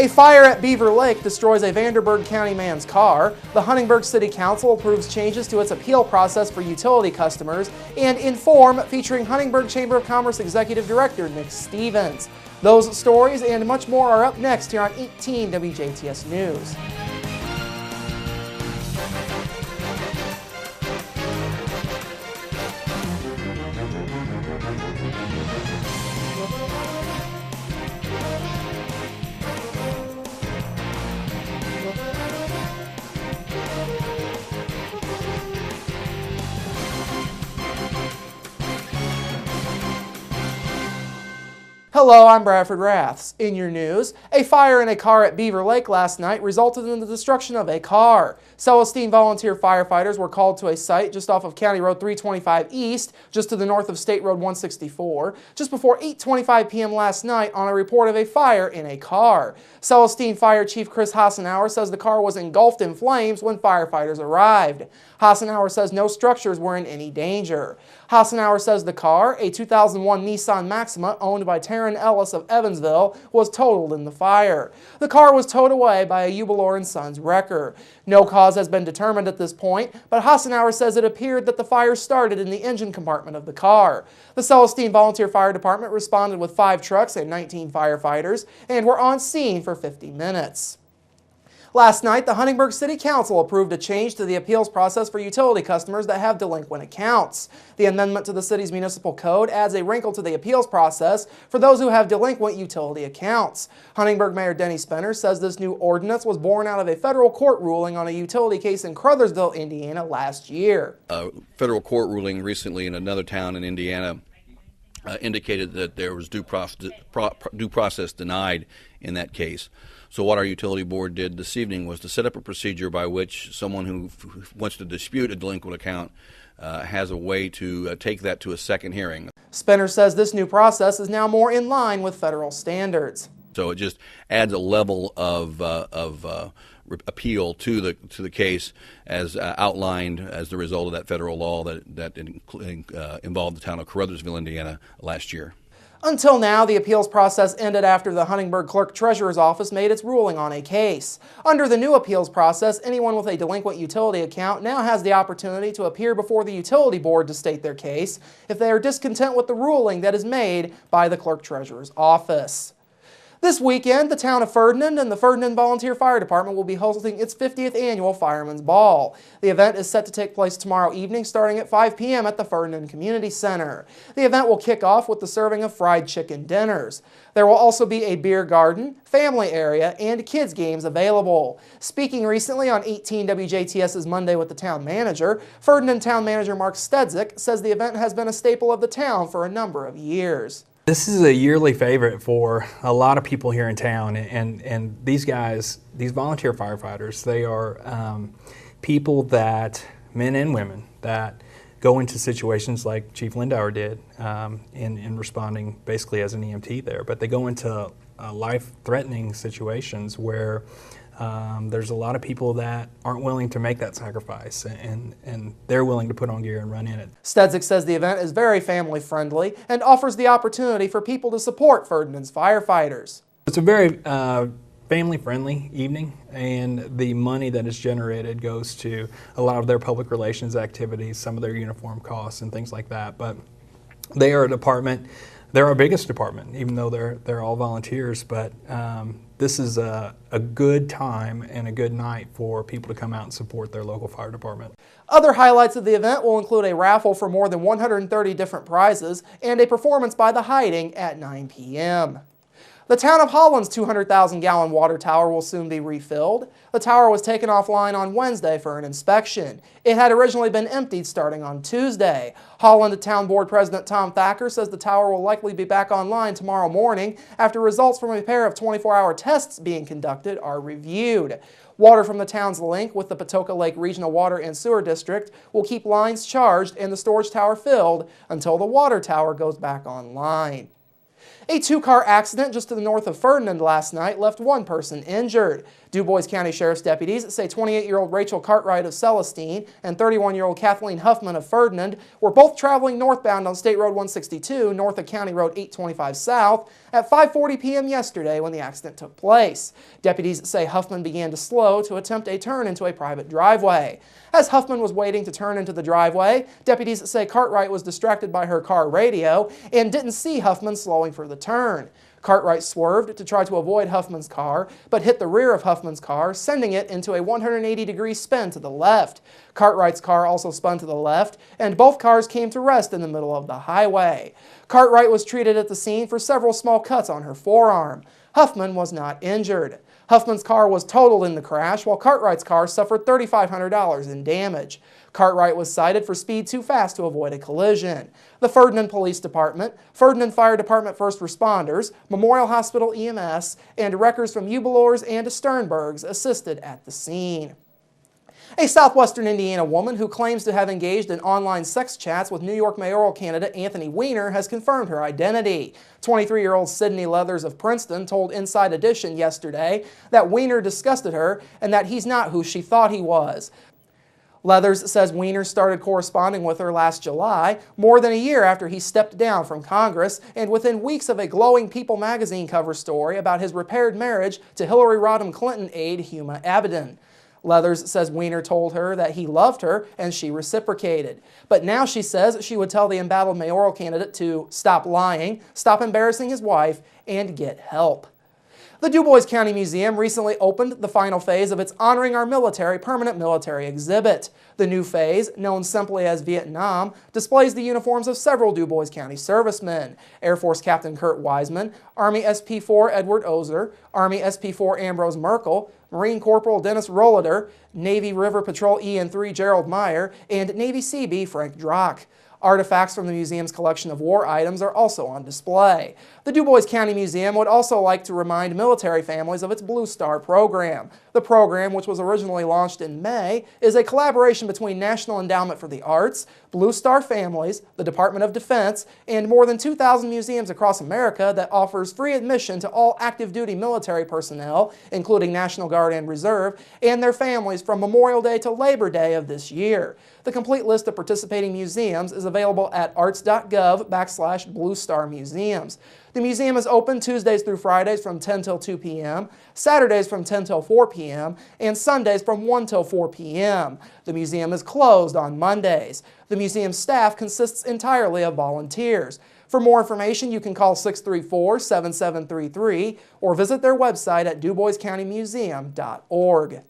A fire at Beaver Lake destroys a Vanderburgh County man's car. The Huntingburg City Council approves changes to its appeal process for utility customers. And Inform, featuring Huntingburg Chamber of Commerce Executive Director Nick Stevens. Those stories and much more are up next here on 18 WJTS News. Hello, I'm Bradford Raths. In your news, a fire in a car at Beaver Lake last night resulted in the destruction of a car. Celestine volunteer firefighters were called to a site just off of County Road 325 East, just to the north of State Road 164, just before 8:25 p.m. last night on a report of a fire in a car. Celestine Fire Chief Chris Hassenauer says the car was engulfed in flames when firefighters arrived. Hassenauer says no structures were in any danger. Hassenauer says the car, a 2001 Nissan Maxima owned by Taryn Ellis of Evansville, was totaled in the fire. The car was towed away by a Ubelor & Sons wrecker. No cause has been determined at this point, but Hassenauer says it appeared that the fire started in the engine compartment of the car. The Celestine Volunteer Fire Department responded with 5 trucks and 19 firefighters and were on scene for 50 minutes. Last night, the Huntingburg City Council approved a change to the appeals process for utility customers that have delinquent accounts. The amendment to the city's municipal code adds a wrinkle to the appeals process for those who have delinquent utility accounts. Huntingburg Mayor Denny Spenner says this new ordinance was born out of a federal court ruling on a utility case in Crothersville, Indiana last year. A federal court ruling recently in another town in Indiana indicated that there was due process denied in that case. So what our utility board did this evening was to set up a procedure by which someone who wants to dispute a delinquent account has a way to take that to a second hearing. Spenner says this new process is now more in line with federal standards. So it just adds a level of appeal to the case as outlined as the result of that federal law that involved the town of Crothersville, Indiana last year. Until now, the appeals process ended after the Huntingburg Clerk Treasurer's Office made its ruling on a case. Under the new appeals process, anyone with a delinquent utility account now has the opportunity to appear before the utility board to state their case if they are discontent with the ruling that is made by the Clerk Treasurer's Office. This weekend, the town of Ferdinand and the Ferdinand Volunteer Fire Department will be hosting its 50th annual Firemen Ball. The event is set to take place tomorrow evening starting at 5 p.m. at the Ferdinand Community Center. The event will kick off with the serving of fried chicken dinners. There will also be a beer garden, family area, and kids games available. Speaking recently on 18 WJTS's Monday with the town manager, Ferdinand Town Manager Mark Stedzik says the event has been a staple of the town for a number of years. This is a yearly favorite for a lot of people here in town, and these guys, these volunteer firefighters, they are people that, men and women, that go into situations like Chief Lindauer did in responding basically as an EMT there, but they go into life-threatening situations where there's a lot of people that aren't willing to make that sacrifice, and they're willing to put on gear and run in it. Stedzik says the event is very family-friendly and offers the opportunity for people to support Ferdinand's firefighters. It's a very family-friendly evening, and the money that is generated goes to a lot of their public relations activities, some of their uniform costs and things like that. But they are a department, they're our biggest department, even though they're all volunteers, but this is a good time and a good night for people to come out and support their local fire department. Other highlights of the event will include a raffle for more than 130 different prizes and a performance by The Hiding at 9 p.m. The town of Holland's 200,000-gallon water tower will soon be refilled. The tower was taken offline on Wednesday for an inspection. It had originally been emptied starting on Tuesday. Holland Town Board President Tom Thacker says the tower will likely be back online tomorrow morning after results from a pair of 24-hour tests being conducted are reviewed. Water from the town's link with the Patoka Lake Regional Water and Sewer District will keep lines charged and the storage tower filled until the water tower goes back online. A two-car accident just to the north of Ferdinand last night left one person injured. DuBois County Sheriff's deputies say 28-year-old Rachel Cartwright of Celestine and 31-year-old Kathleen Huffman of Ferdinand were both traveling northbound on State Road 162 north of County Road 825 South at 5:40 p.m. yesterday when the accident took place. Deputies say Huffman began to slow to attempt a turn into a private driveway. As Huffman was waiting to turn into the driveway, deputies say Cartwright was distracted by her car radio and didn't see Huffman slowing for the turn. Cartwright swerved to try to avoid Huffman's car, but hit the rear of Huffman's car, sending it into a 180-degree spin to the left. Cartwright's car also spun to the left, and both cars came to rest in the middle of the highway. Cartwright was treated at the scene for several small cuts on her forearm. Huffman was not injured. Huffman's car was totaled in the crash, while Cartwright's car suffered $3,500 in damage. Cartwright was cited for speed too fast to avoid a collision. The Ferdinand Police Department, Ferdinand Fire Department First Responders, Memorial Hospital EMS, and wreckers from Ubelors and Sternbergs assisted at the scene. A southwestern Indiana woman who claims to have engaged in online sex chats with New York mayoral candidate Anthony Weiner has confirmed her identity. 23-year-old Sydney Leathers of Princeton told Inside Edition yesterday that Weiner disgusted her and that he's not who she thought he was. Leathers says Weiner started corresponding with her last July, more than a year after he stepped down from Congress, and within weeks of a glowing People magazine cover story about his repaired marriage to Hillary Rodham Clinton aide Huma Abedin. Leathers says Weiner told her that he loved her and she reciprocated. But now she says she would tell the embattled mayoral candidate to stop lying, stop embarrassing his wife, and get help. The DuBois County Museum recently opened the final phase of its Honoring Our Military permanent military exhibit. The new phase, known simply as Vietnam, displays the uniforms of several DuBois County servicemen: Air Force Captain Kurt Wiseman, Army SP-4 Edward Ozer, Army SP-4 Ambrose Merkel, Marine Corporal Dennis Rollader, Navy River Patrol EN-3 Gerald Meyer, and Navy CB Frank Drock. Artifacts from the museum's collection of war items are also on display. The DuBois County Museum would also like to remind military families of its Blue Star program. The program, which was originally launched in May, is a collaboration between National Endowment for the Arts, Blue Star Families, the Department of Defense, and more than 2,000 museums across America that offers free admission to all active duty military personnel, including National Guard and Reserve, and their families from Memorial Day to Labor Day of this year. The complete list of participating museums is available at arts.gov/Blue Star Museums. The museum is open Tuesdays through Fridays from 10 till 2 p.m., Saturdays from 10 till 4 p.m., and Sundays from 1 till 4 p.m. The museum is closed on Mondays. The museum staff consists entirely of volunteers. For more information, you can call 634-7733 or visit their website at DuBoisCountyMuseum.org.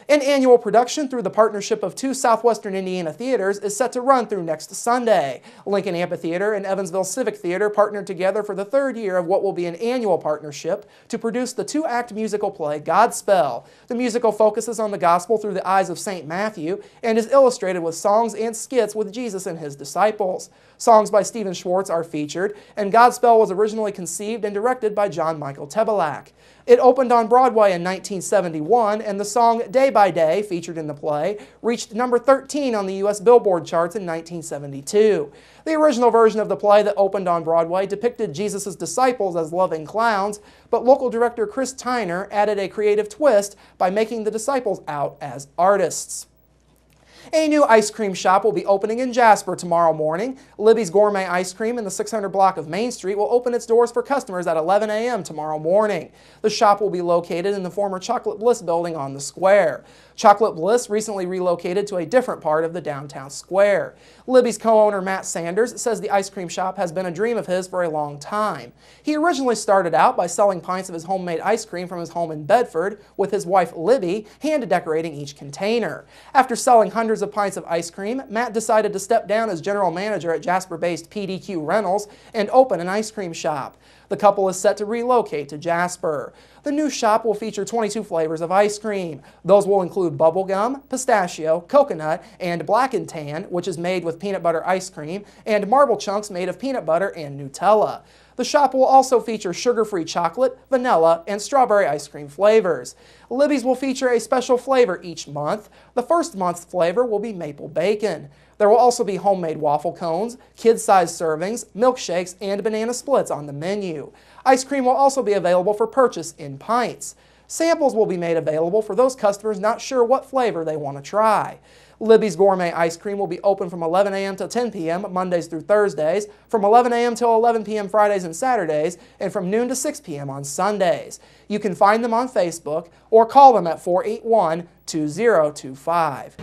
An annual production through the partnership of two southwestern Indiana theaters is set to run through next Sunday. Lincoln Amphitheater and Evansville Civic Theater partnered together for the third year of what will be an annual partnership to produce the two-act musical play Godspell. The musical focuses on the gospel through the eyes of St. Matthew and is illustrated with songs and skits with Jesus and his disciples. Songs by Stephen Schwartz are featured, and Godspell was originally conceived and directed by John Michael Tebelak. It opened on Broadway in 1971, and the song Day by Day, featured in the play, reached number 13 on the U.S. Billboard charts in 1972. The original version of the play that opened on Broadway depicted Jesus' disciples as loving clowns, but local director Chris Tyner added a creative twist by making the disciples out as artists. A new ice cream shop will be opening in Jasper tomorrow morning. Libby's Gourmet Ice Cream in the 600 block of Main Street will open its doors for customers at 11 a.m. tomorrow morning. The shop will be located in the former Chocolate Bliss building on the square. Chocolate Bliss recently relocated to a different part of the downtown square. Libby's co-owner Matt Sanders says the ice cream shop has been a dream of his for a long time. He originally started out by selling pints of his homemade ice cream from his home in Bedford, with his wife Libby hand decorating each container. After selling hundreds of pints of ice cream, Matt decided to step down as general manager at Jasper-based PDQ Rentals and open an ice cream shop. The couple is set to relocate to Jasper. The new shop will feature 22 flavors of ice cream. Those will include bubblegum, pistachio, coconut, and black and tan, which is made with peanut butter ice cream, and marble chunks made of peanut butter and Nutella. The shop will also feature sugar-free chocolate, vanilla, and strawberry ice cream flavors. Libby's will feature a special flavor each month. The first month's flavor will be maple bacon. There will also be homemade waffle cones, kid-sized servings, milkshakes, and banana splits on the menu. Ice cream will also be available for purchase in pints. Samples will be made available for those customers not sure what flavor they want to try. Libby's Gourmet Ice Cream will be open from 11 a.m. to 10 p.m. Mondays through Thursdays, from 11 a.m. till 11 p.m. Fridays and Saturdays, and from noon to 6 p.m. on Sundays. You can find them on Facebook or call them at 481-2025.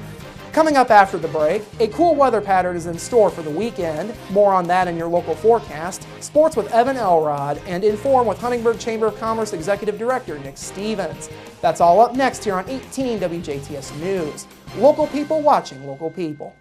Coming up after the break, a cool weather pattern is in store for the weekend. More on that in your local forecast. Sports with Evan Elrod, and Inform with Huntingburg Chamber of Commerce Executive Director Nick Stevens. That's all up next here on 18 WJTS News. Local people watching local people.